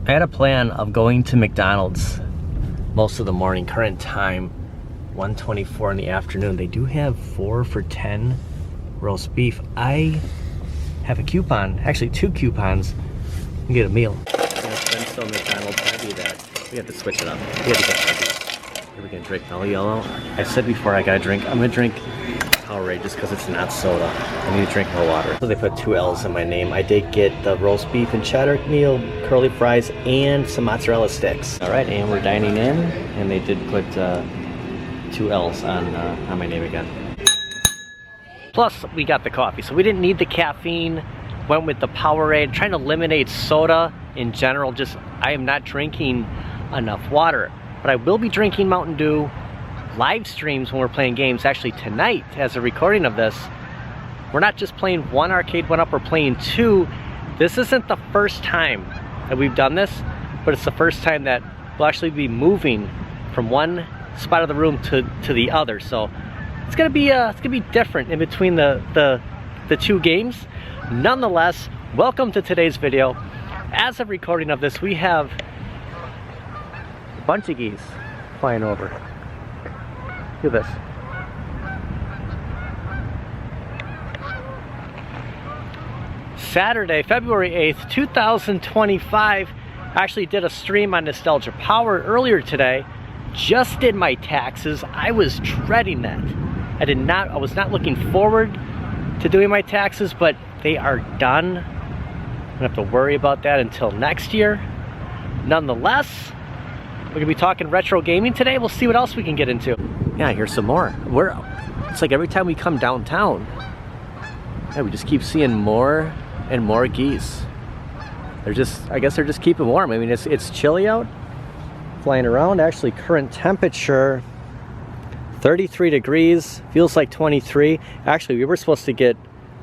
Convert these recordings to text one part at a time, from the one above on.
I had a plan of going to McDonald's most of the morning. Current time 1:24 in the afternoon. They do have 4 for $10 roast beef. I have a coupon, actually 2 coupons, to get a meal. Still McDonald's, heavy that. We have to switch it up. We have to get heavy. Here we can drink Mellow Yellow. I said before I gotta drink, I'm gonna drink Powerade just because it's not soda. I need to drink more water. So they put 2 L's in my name. I did get the roast beef and cheddar meal, curly fries, and some mozzarella sticks. All right, and we're dining in, and they did put 2 L's on my name again. Plus, we got the coffee, so we didn't need the caffeine. Went with the Powerade, trying to eliminate soda in general. Just, I am not drinking enough water, but I will be drinking Mountain Dew. Live streams when we're playing games. Actually tonight, as a recording of this, we're not just playing 1 arcade 1-up, we're playing 2. This isn't the first time that we've done this, but it's the first time that we'll actually be moving from one spot of the room to the other. So it's gonna be different in between the 2 games. Nonetheless, welcome to today's video. As of recording of this, we have a bunch of geese flying over. Look at this. Saturday, February 8th, 2025. Actually did a stream on Nostalgia Power earlier today. Just did my taxes. I was dreading that. I was not looking forward to doing my taxes, but they are done. I don't have to worry about that until next year. Nonetheless, we're gonna be talking retro gaming today. We'll see what else we can get into. Yeah, here's some more. It's like every time we come downtown, yeah, we just keep seeing more and more geese. I guess they're just keeping warm. I mean, it's chilly out, flying around. Actually, current temperature 33 degrees, feels like 23. Actually, we were supposed to get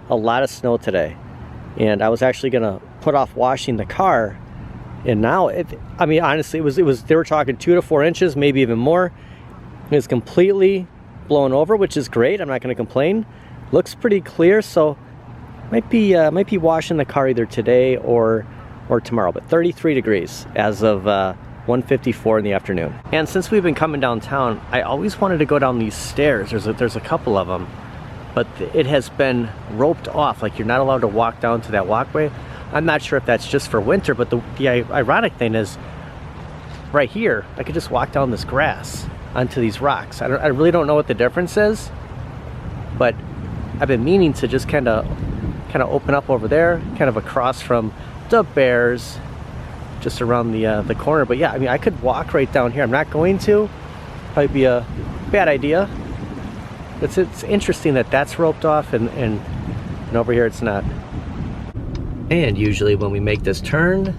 a lot of snow today, and I was actually gonna put off washing the car, and now I mean, honestly, it was they were talking 2 to 4 inches, maybe even more. It's completely blown over, which is great. I'm not going to complain. Looks pretty clear, so might be washing the car either today or tomorrow. But 33 degrees as of 1:54 in the afternoon. And since we've been coming downtown, I always wanted to go down these stairs. There's a couple of them, but it has been roped off. Like, you're not allowed to walk down to that walkway. I'm not sure if that's just for winter, but the ironic thing is, right here, I could just walk down this grass onto these rocks. I really don't know what the difference is, but I've been meaning to just kind of open up over there, kind of across from the bears, just around the corner. But yeah, I mean, I could walk right down here. I'm not going to. Probably be a bad idea. But it's interesting that that's roped off and over here it's not. And usually when we make this turn,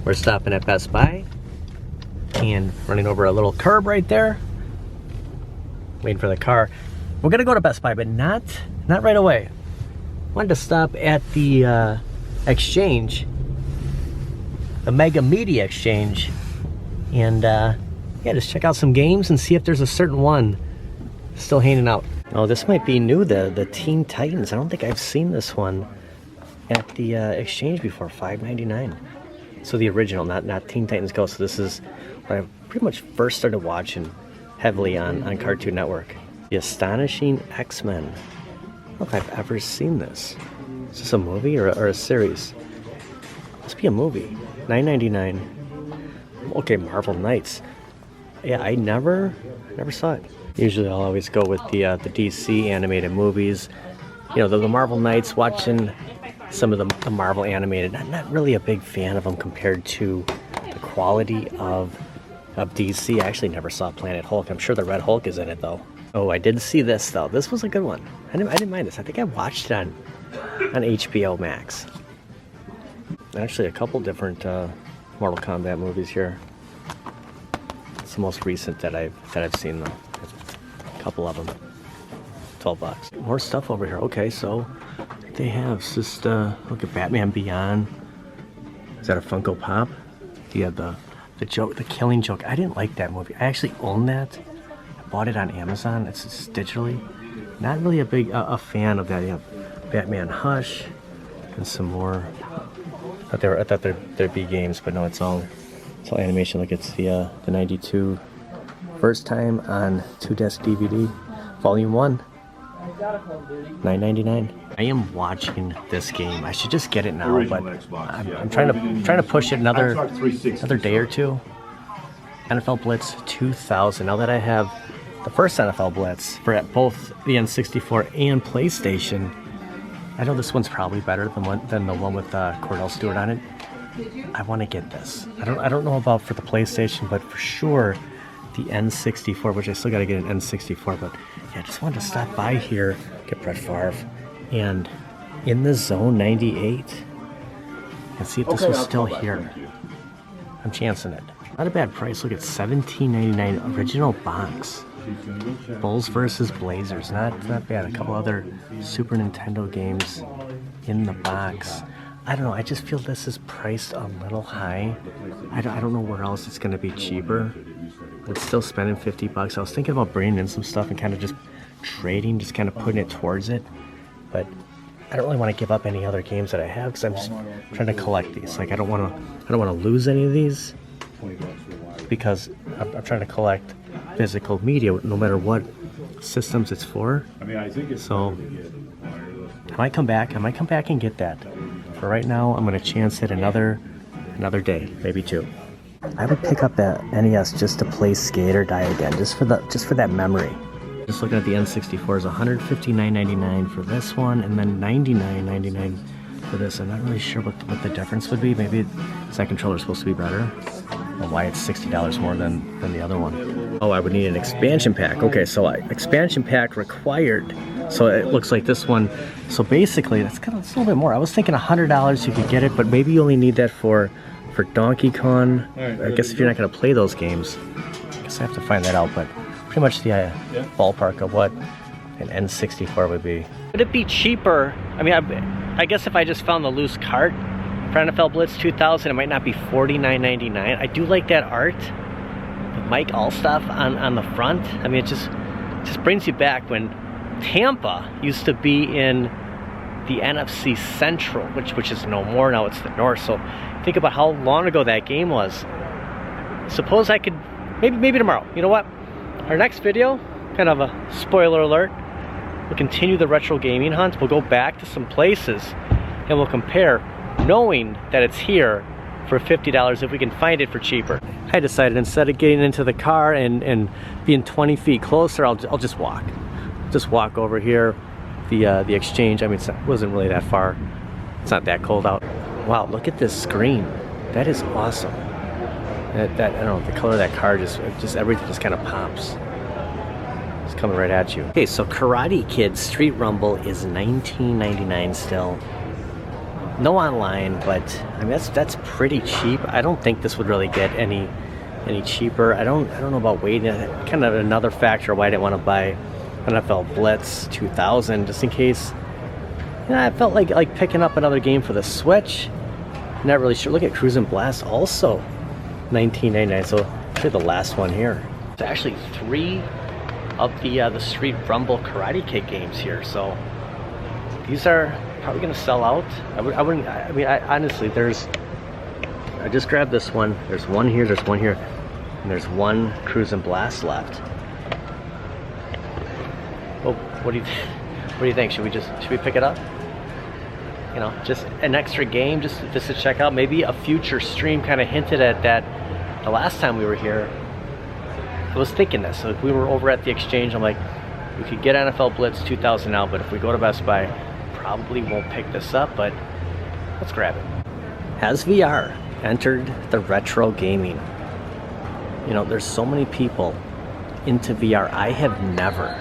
we're stopping at Best Buy and running over a little curb right there, waiting for the car. We're gonna go to Best Buy, but not right away. Wanted to stop at the Exchange, the Mega Media Exchange, and yeah, just check out some games and see if there's a certain one still hanging out. Oh, this might be new, the Teen Titans. I don't think I've seen this one at the Exchange before. $5.99. So the original, not Teen Titans Go. So this is what I pretty much first started watching heavily on Cartoon Network. The Astonishing X-Men. I don't know if I've ever seen this. Is this a movie or a series? Must be a movie. $9.99. Okay, Marvel Knights. Yeah, I never saw it. Usually I'll always go with the DC animated movies. You know, the Marvel Knights, watching some of the Marvel animated. I'm not really a big fan of them compared to the quality of DC. I actually never saw Planet Hulk. I'm sure the Red Hulk is in it though. Oh, I did see this though. This was a good one. I didn't mind this. I think I watched it on HBO Max. Actually, a couple different Mortal Kombat movies here. It's the most recent that I've seen though. A couple of them. $12. More stuff over here. Okay, so they have just look at Batman Beyond. Is that a Funko Pop? Yeah, the joke, the Killing Joke. I didn't like that movie. I actually own that. I bought it on Amazon. It's just digitally. Not really a big a fan of that. You have Batman Hush and some more I thought there'd be games, but no, it's all animation. Look, it's the 92 first time on 2-disc DVD, Volume 1, $9.99. I am watching this game. I should just get it now, but I'm trying to push it another day or two. NFL Blitz 2000. Now that I have the first NFL Blitz for both the N64 and PlayStation, I know this one's probably better than the one with Cordell Stewart on it. I want to get this. I don't know about for the PlayStation, but for sure the N64, which I still got to get an N64. But yeah, I just wanted to stop by here, get Brett Favre, and In the Zone 98, and see if this was still here. I'm chancing it. Not a bad price. Look at $17.99 original box. Bulls versus Blazers. Not bad. A couple other Super Nintendo games in the box. I don't know. I just feel this is priced a little high. I don't know where else it's going to be cheaper. It's still spending $50. I was thinking about bringing in some stuff and kind of just trading, just kind of putting it towards it. But I don't really want to give up any other games that I have because I'm just trying to collect these. Like I don't want to lose any of these because I'm trying to collect physical media no matter what systems it's for. So I might come back and get that. For right now, I'm going to chance it another day, maybe two. I would pick up that NES just to play Skate or Die again, just for that memory. Just looking at the N64 is $159.99 for this one, and then $99.99 for this. I'm not really sure what the difference would be. Maybe that controller is supposed to be better, or why it's $60 more than the other one. Oh, I would need an expansion pack. Okay, so expansion pack required. So it looks like this one. So basically, it's a little bit more. I was thinking $100 you could get it, but maybe you only need that for Donkey Kong. I guess if you're not going to play those games, I guess I have to find that out. But pretty much the ballpark of what an N64 would be. Would it be cheaper? I mean, I guess if I just found the loose cart for NFL Blitz 2000, it might not be $49.99. I do like that art, the Mike Allstuff on the front. I mean, it just brings you back when Tampa used to be in the NFC Central, which is no more now. It's the North. So think about how long ago that game was. Suppose I could maybe tomorrow. You know what? Our next video, kind of a spoiler alert, we'll continue the retro gaming hunt. We'll go back to some places and we'll compare, knowing that it's here for $50 if we can find it for cheaper. I decided instead of getting into the car and being 20 feet closer, I'll just walk. Just walk over here, the Exchange. I mean, it wasn't really that far. It's not that cold out. Wow, look at this screen. That is awesome. That I don't know, the color of that car just everything just kind of pops. It's coming right at you. Okay, so Karate Kid Street Rumble is $19.99 still. No online, but I mean that's pretty cheap. I don't think this would really get any cheaper. I don't know about waiting. Kind of another factor why I didn't want to buy NFL Blitz 2000, just in case. You know, I felt like picking up another game for the Switch. Not really sure. Look at Cruise and Blast, also $19.99. So actually the last one here. There's actually 3 of the Street Rumble Karate Kid games here. So these are probably gonna sell out. I mean, honestly, I just grabbed this one. There's one here. There's one here, and there's one Cruise and Blast left. Well, what do you think? Should we pick it up? You know, just an extra game, just to check out. Maybe a future stream kind of hinted at that the last time we were here. I was thinking this. So if we were over at the Exchange, I'm like, we could get NFL Blitz 2000 now, but if we go to Best Buy, probably won't pick this up, but let's grab it. Has VR entered the retro gaming? You know, there's so many people into VR. I have never.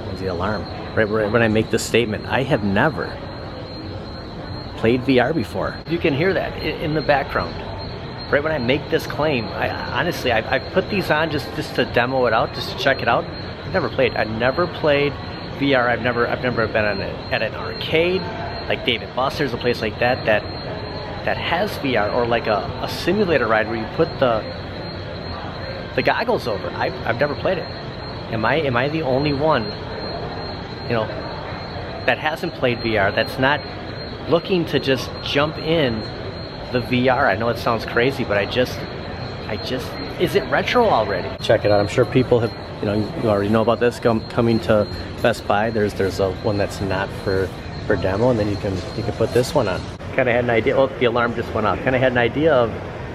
Where's the alarm? Right when I make this statement, I have never played VR before. You can hear that in the background. Right when I make this claim, honestly, I put these on just to demo it out, just to check it out. I've never played VR. I've never been at an arcade like Dave & Buster's, a place like that has VR, or like a simulator ride where you put the goggles over. I've never played it. Am I the only one, you know, that hasn't played VR, that's not looking to just jump in the VR. I know it sounds crazy, but I just, is it retro already? Check it out. I'm sure people have, you already know about this coming to Best Buy. There's a one that's not for demo, and then you can put this one on. Kind of had an idea. Oh, the alarm just went off. Kind of had an idea of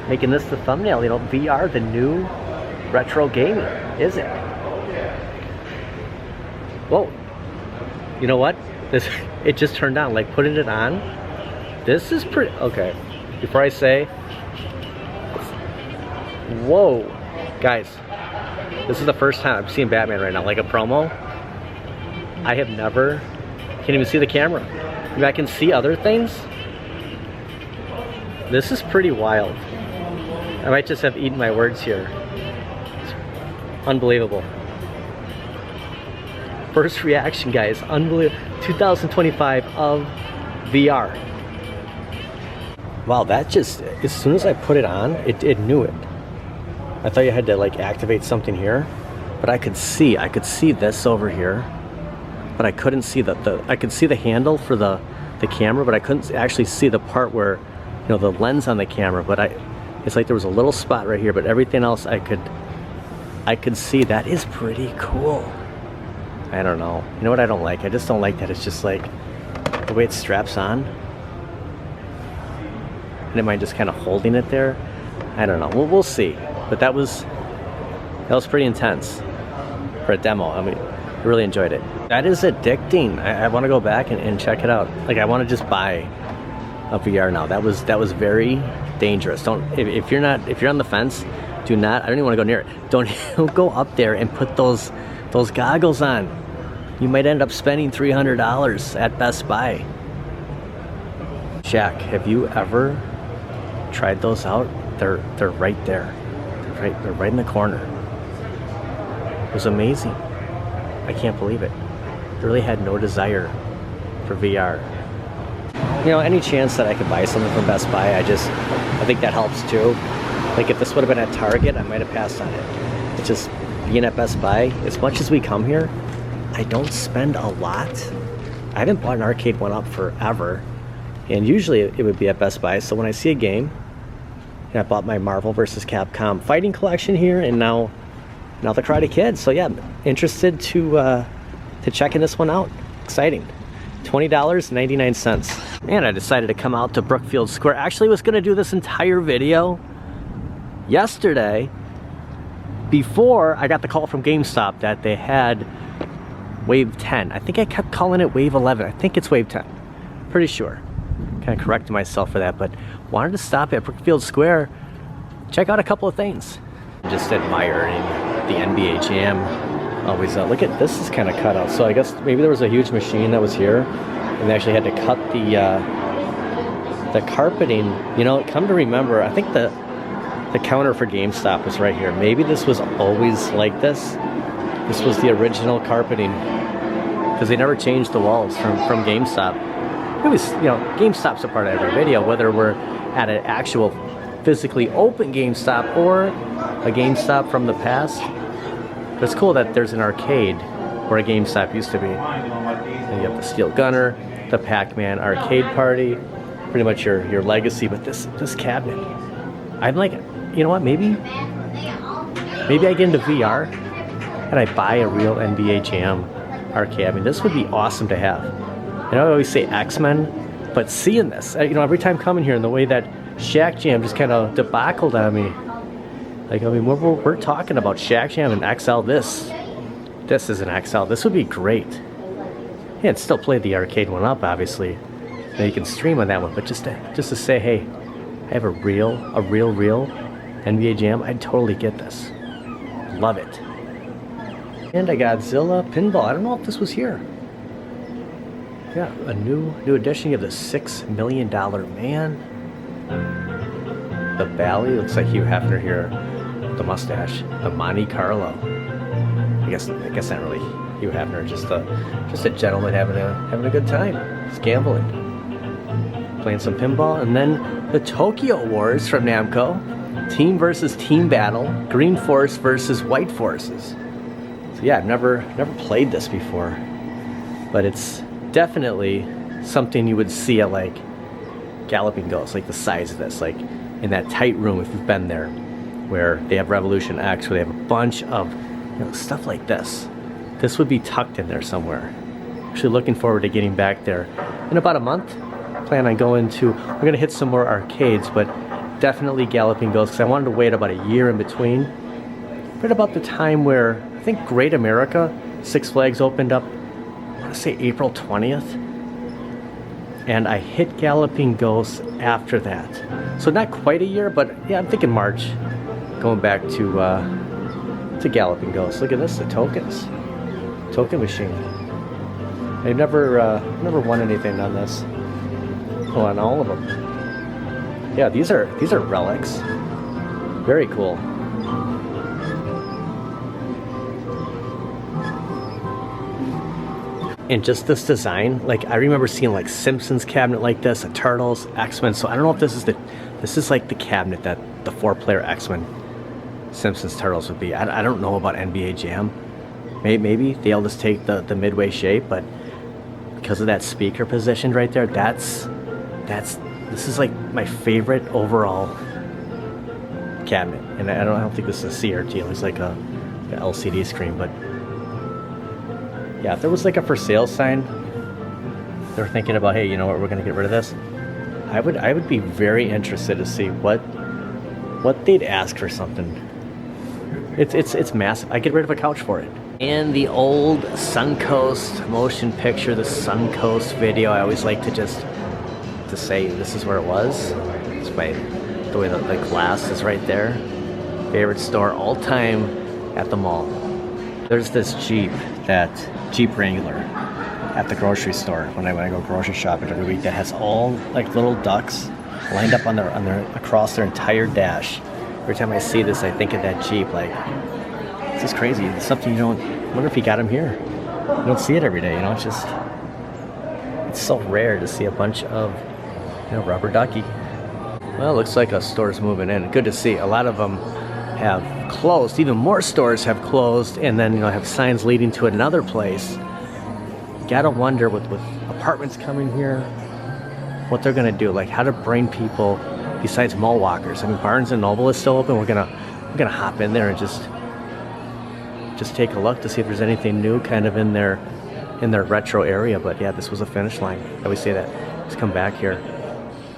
making this the thumbnail. VR, the new retro gaming. Is it? Whoa. You know what? It just turned on. Like putting it on. This is pretty okay. Before I say, whoa, guys, this is the first time I'm seeing Batman right now, like a promo. I have never, can't even see the camera. I mean, I can see other things. This is pretty wild. I might just have eaten my words here. It's unbelievable. First reaction, guys, unbelievable. 2025 of VR. Wow, that just, as soon as I put it on, it knew it. I thought you had to like activate something here, but I could see this over here, but I couldn't see I could see the handle for the camera, but I couldn't actually see the part where, the lens on the camera, but it's like there was a little spot right here, but everything else I could see. That is pretty cool. I don't know. You know what I don't like? I just don't like that it's just like the way it straps on. And am I just kind of holding it there? I don't know. We'll see. But that was pretty intense for a demo. I mean, I really enjoyed it. That is addicting. I want to go back and check it out. Like, I want to just buy a VR now. That was very dangerous. If you're on the fence, do not. I don't even want to go near it. Don't go up there and put those goggles on. You might end up spending $300 at Best Buy. Shaq, have you ever tried those out? They're right there. They're right in the corner. It was amazing. I can't believe it. I really had no desire for VR. Any chance that I could buy something from Best Buy, I think that helps too. Like if this would have been at Target, I might have passed on it. It's just being at Best Buy, as much as we come here, I don't spend a lot. I haven't bought an arcade one up forever. And usually it would be at Best Buy. So when I see a game, I bought my Marvel vs. Capcom fighting collection here, and now the Karate Kid. So yeah, interested to checking this one out. Exciting. $20.99. And I decided to come out to Brookfield Square. Actually, was going to do this entire video yesterday before I got the call from GameStop that they had Wave 10. I think I kept calling it Wave 11. I think it's Wave 10. Pretty sure. Kind of corrected myself for that, but wanted to stop at Brookfield Square, check out a couple of things. Just admiring the NBA Jam. Always look at this, is kind of cut out. So I guess maybe there was a huge machine that was here, and they actually had to cut the carpeting. Come to remember, I think the counter for GameStop was right here. Maybe this was always like this. This was the original carpeting, because they never changed the walls from GameStop. It was, GameStop's a part of every video, whether we're at an actual physically open GameStop or a GameStop from the past. But it's cool that there's an arcade where a GameStop used to be. And you have the Steel Gunner, the Pac-Man arcade party, pretty much your legacy. But this cabinet, I'm like, you know what? Maybe I get into VR and I buy a real NBA Jam arcade. I mean, this would be awesome to have. I always say X-Men, but seeing this, every time coming here and the way that Shaq Jam just kind of debacled on me. Like, I mean, we're talking about Shaq Jam and XL. This is an XL. This would be great. Yeah, and still play the arcade one up, obviously. Now you can stream on that one, but just to say, hey, I have a real NBA Jam. I'd totally get this. Love it. And a Godzilla pinball. I don't know if this was here. Yeah, a new edition. You have the $6 Million Man. The Valley. Looks like Hugh Hefner here. The mustache. The Monte Carlo. I guess not really Hugh Hefner. Just a gentleman having a good time. Just gambling. Playing some pinball. And then the Tokyo Wars from Namco. Team versus team battle. Green Force versus White Forces. So yeah, I've never played this before. But it's definitely something you would see at like Galloping Ghost, like the size of this, like in that tight room if you've been there, where they have Revolution X, where they have a bunch of, you know, stuff like this. This would be tucked in there somewhere. Actually looking forward to getting back there in about a month. Plan on going to, we're gonna hit some more arcades, but definitely Galloping Ghost, because I wanted to wait about a year in between. Right about the time where I think Great America, Six Flags opened up, I want to say April 20th. And I hit Galloping Ghost after that. So not quite a year, but yeah, I'm thinking March. Going back to Galloping Ghost. Look at this, the tokens. Token machine. I've never won anything on this. Oh, on all of them. Yeah, these are relics. Very cool. And just this design, like I remember seeing like Simpsons cabinet like this, a Turtles, X-Men. So I don't know if this is like the cabinet that the 4-player X-Men, Simpsons, Turtles would be. I don't know about NBA Jam. Maybe they'll just take the midway shape, but because of that speaker positioned right there, this is like my favorite overall cabinet. And I don't think this is a CRT. It looks like a LCD screen, but yeah, if there was like a for sale sign, they're thinking about, hey, you know what, we're gonna get rid of this. I would be very interested to see what they'd ask for something. It's massive. I'd get rid of a couch for it. And the old Suncoast motion picture, the Suncoast video, I always like to say this is where it was. It's by the way the glass is right there. Favorite store all time at the mall. There's this Jeep Wrangler at the grocery store when I go grocery shopping every week that has all like little ducks lined up on their across their entire dash. Every time I see this, I think of that Jeep. Like, this is crazy. It's something you don't. I wonder if he got him here. You don't see it every day. You know, it's so rare to see a bunch of, you know, rubber ducky. Well, it looks like a store's moving in. Good to see. A lot of them have closed. Even more stores have closed, and then, you know, have signs leading to another place. You gotta wonder with apartments coming here, what they're gonna do, like how to bring people besides mall walkers. I mean, Barnes and Noble is still open. We're gonna hop in there and just take a look to see if there's anything new kind of in their retro area. But yeah, this was a finish line. I always say that. Just come back here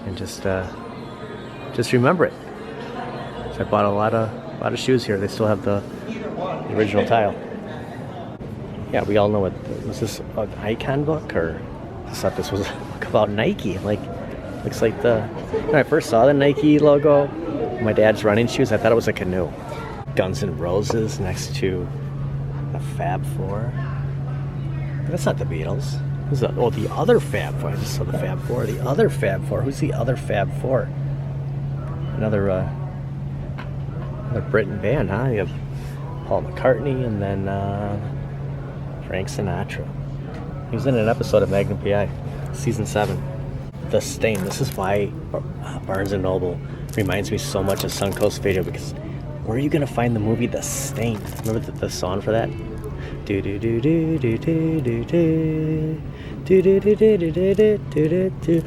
and just remember it. So I bought a lot of shoes here. They still have the original tile. Yeah, we all know was this an Icon book, or I thought this was a book about Nike. Like, looks like when I first saw the Nike logo, my dad's running shoes, I thought it was a canoe. Guns N' Roses next to the Fab Four. That's not the Beatles. The other Fab Four. I just saw the Fab Four. The other Fab Four. Who's the other Fab Four? Another Britain band, huh? You have Paul McCartney and then Frank Sinatra. He was in an episode of Magnum PI, season 7. The Stain. This is why Barnes & Noble reminds me so much of Suncoast Video, because where are you gonna find the movie The Stain? Remember the song for that? Do do do do do do do do do do do do do do do.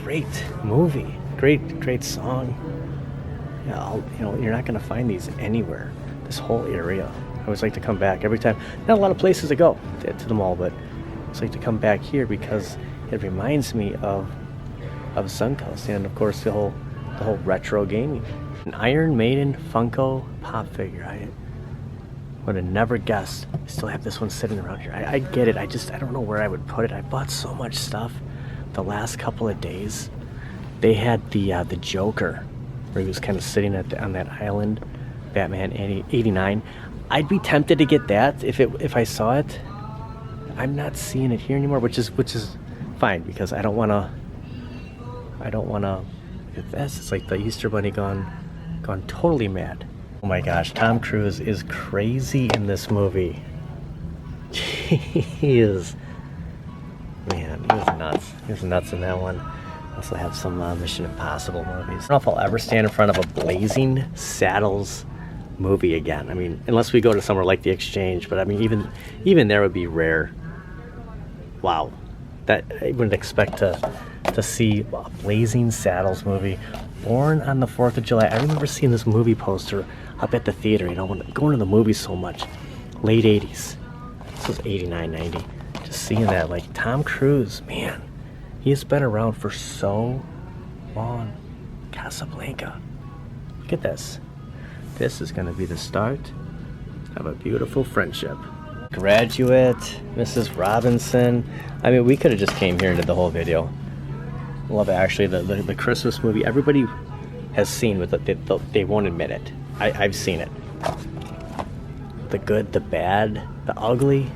Great movie, great song. Yeah, you know, you're not gonna find these anywhere. This whole area. I always like to come back every time. Not a lot of places to go to the mall, but I always like to come back here because it reminds me of Suncoast, and of course the whole retro gaming. An Iron Maiden Funko Pop figure. I would have never guessed. I still have this one sitting around here. I get it. I don't know where I would put it. I bought so much stuff the last couple of days. They had the Joker, where he was kind of sitting on that island, Batman 89. I'd be tempted to get that if I saw it. I'm not seeing it here anymore, which is fine, because I don't wanna get this. It's like the Easter Bunny gone totally mad. Oh my gosh, Tom Cruise is crazy in this movie. He was nuts. He was nuts in that one. Also have some Mission Impossible movies. I don't know if I'll ever stand in front of a Blazing Saddles movie again. I mean, unless we go to somewhere like the Exchange, but I mean, even there would be rare. Wow. that I wouldn't expect to see a Blazing Saddles movie. Born on the 4th of July. I remember seeing this movie poster up at the theater, you know, when going to the movies so much. Late 80s. This was 89, 90. Just seeing that, like, Tom Cruise, man, he's been around for so long. Casablanca. Look at this. This is gonna be the start of a beautiful friendship. Graduate, Mrs. Robinson. I mean, we could have just came here and did the whole video. Love it, actually. The Christmas movie, everybody has seen, but they won't admit it. I've seen it. The good, the bad, the ugly.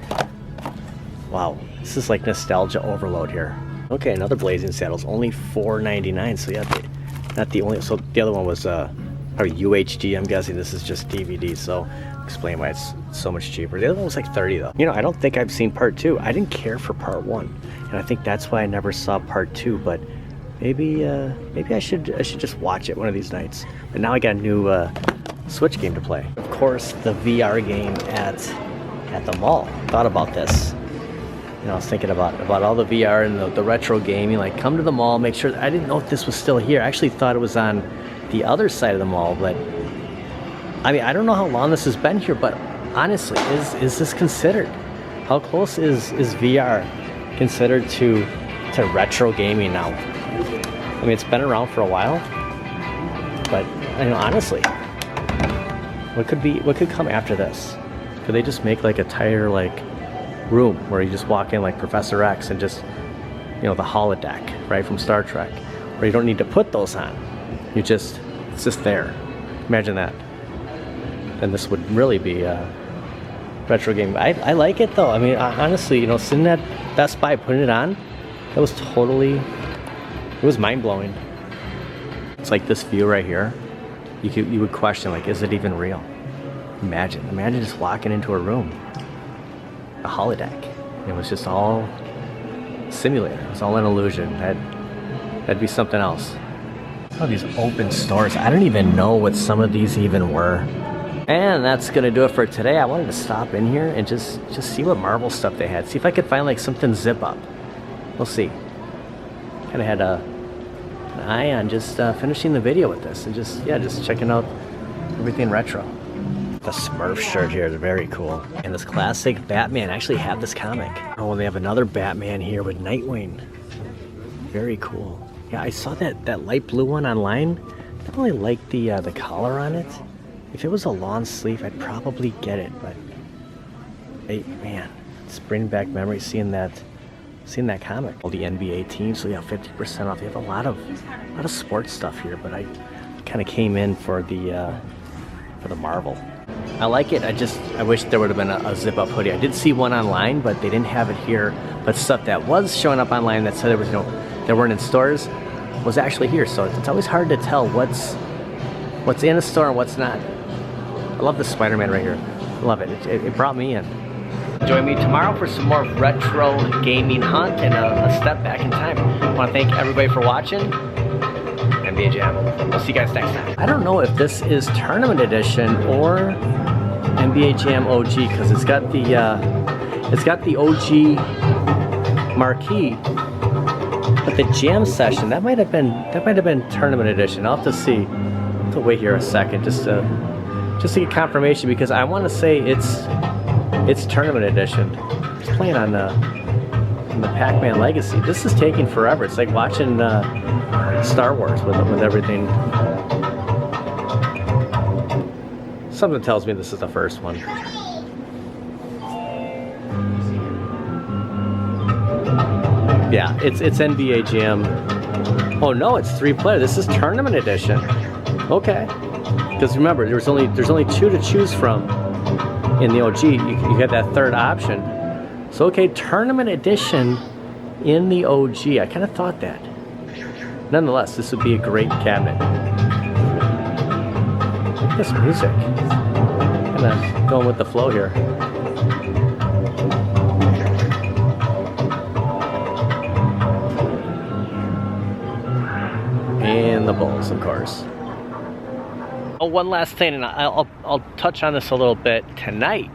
Wow, this is like nostalgia overload here. Okay, another Blazing Saddles, only $4.99. So yeah, not the only. So the other one was probably UHD. I'm guessing this is just DVD. So explain why it's so much cheaper. The other one was like $30 though. You know, I don't think I've seen part 2. I didn't care for part 1, and I think that's why I never saw part 2. But maybe I should just watch it one of these nights. But now I got a new Switch game to play. Of course, the VR game at the mall. Thought about this. You know, I was thinking about all the VR and the retro gaming. Like, come to the mall, make sure. I didn't know if this was still here. I actually thought it was on the other side of the mall, but I mean, I don't know how long this has been here, but honestly, is this considered? How close is VR considered to retro gaming now? I mean, it's been around for a while, but you know, honestly, what could come after this? Could they just make like a entire like room where you just walk in like Professor X and just, you know, the holodeck, right, from Star Trek, where you don't need to put those on. It's just there. Imagine that. And this would really be retro game. I like it though. I mean, honestly, you know, sitting at Best Buy putting it on, it was mind-blowing. It's like this view right here. You would question, like, is it even real? Imagine just walking into a room, a holodeck. It was just all simulated. It was all an illusion. That'd be something else. Oh, these open stores. I don't even know what some of these even were. And that's gonna do it for today. I wanted to stop in here and just see what Marvel stuff they had. See if I could find like something zip up. We'll see. Kind of had an eye on just finishing the video with this and just checking out everything retro. The Smurf shirt here is very cool. And this classic Batman. I actually have this comic. Oh, and they have another Batman here with Nightwing. Very cool. Yeah, I saw that light blue one online. I don't really like the collar on it. If it was a long sleeve, I'd probably get it. But hey, man, it's bringing back memories seeing that comic. All the NBA teams, so yeah, 50% off. They have a lot of sports stuff here, but I kind of came in for the Marvel. I like it. I wish there would have been a zip-up hoodie. I did see one online, but they didn't have it here. But stuff that was showing up online that said there was that weren't in stores was actually here. So it's always hard to tell what's in a store and what's not. I love the Spider-Man right here. Love it. It brought me in. Join me tomorrow for some more retro gaming hunt and a step back in time. I want to thank everybody for watching. NBA Jam. We'll see you guys next time. I don't know if this is Tournament Edition or NBA Jam OG because it's got the OG marquee, but the Jam session that might have been Tournament Edition. I'll have to see. I'll have to wait here a second just to get confirmation because I want to say it's Tournament Edition. It's playing on the Pac-Man Legacy. This is taking forever. It's like watching Star Wars with everything. Something tells me this is the first one. Yeah, it's NBA Jam. Oh no, it's 3-player. This is Tournament Edition. Okay. Because remember, there's only 2 to choose from in the OG. You got that third option. So okay, Tournament Edition in the OG. I kind of thought that. Nonetheless, this would be a great cabinet. Look at this music. Kind of going with the flow here. And the Bulls, of course. Oh, one last thing, and I'll touch on this a little bit tonight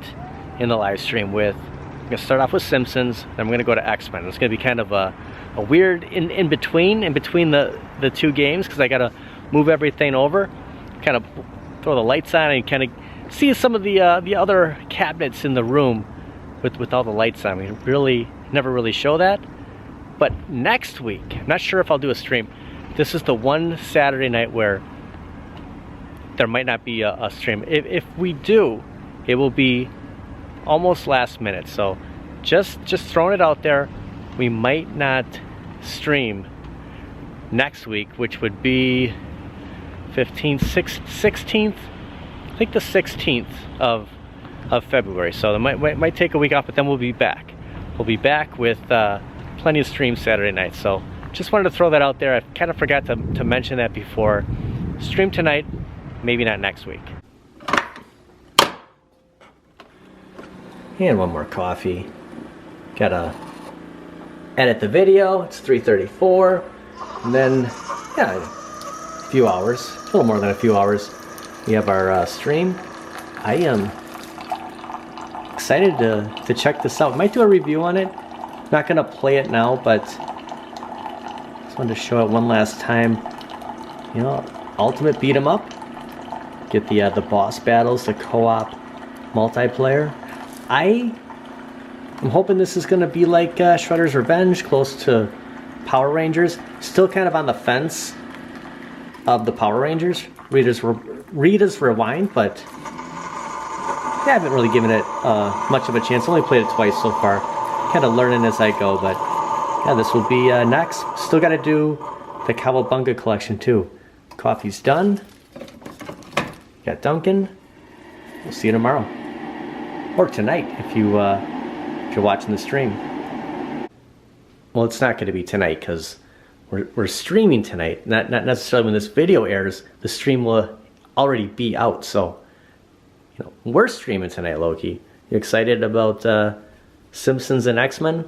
in the live stream with I'm gonna start off with Simpsons, then I'm gonna go to X-Men. It's gonna be kind of a weird in between the two games, because I gotta move everything over, kind of throw the lights on, and kind of see some of the other cabinets in the room with all the lights on. We really never really show that. But next week, I'm not sure if I'll do a stream. This is the one Saturday night where there might not be a stream. If we do, it will be almost last minute. So just throwing it out there, we might not stream next week, which would be 15th, 16th, I think the 16th of February. So it might take a week off, but then we'll be back. We'll be back with plenty of streams Saturday night. So just wanted to throw that out there. I kind of forgot to mention that before. Stream tonight, maybe not next week. And one more coffee. Gotta edit the video. It's 3:34. And then, yeah, a few hours, a little more than a few hours, we have our stream. I am excited to check this out. Might do a review on it. Not gonna play it now, but just wanted to show it one last time. You know, ultimate beat 'em up. Get the boss battles, the co-op multiplayer. I'm hoping this is gonna be like Shredder's Revenge, close to Power Rangers. Still kind of on the fence of the Power Rangers, Rita's Rewind, but I haven't really given it much of a chance. Only played it twice so far. Kind of learning as I go, but yeah, this will be next. Still got to do the Cowabunga collection too. Coffee's done. Got Duncan. We'll see you tomorrow, or tonight if you're watching the stream. Well, it's not going to be tonight because we're streaming tonight. Not necessarily when this video airs. The stream will already be out. So, you know, we're streaming tonight, Loki. You excited about Simpsons and X-Men?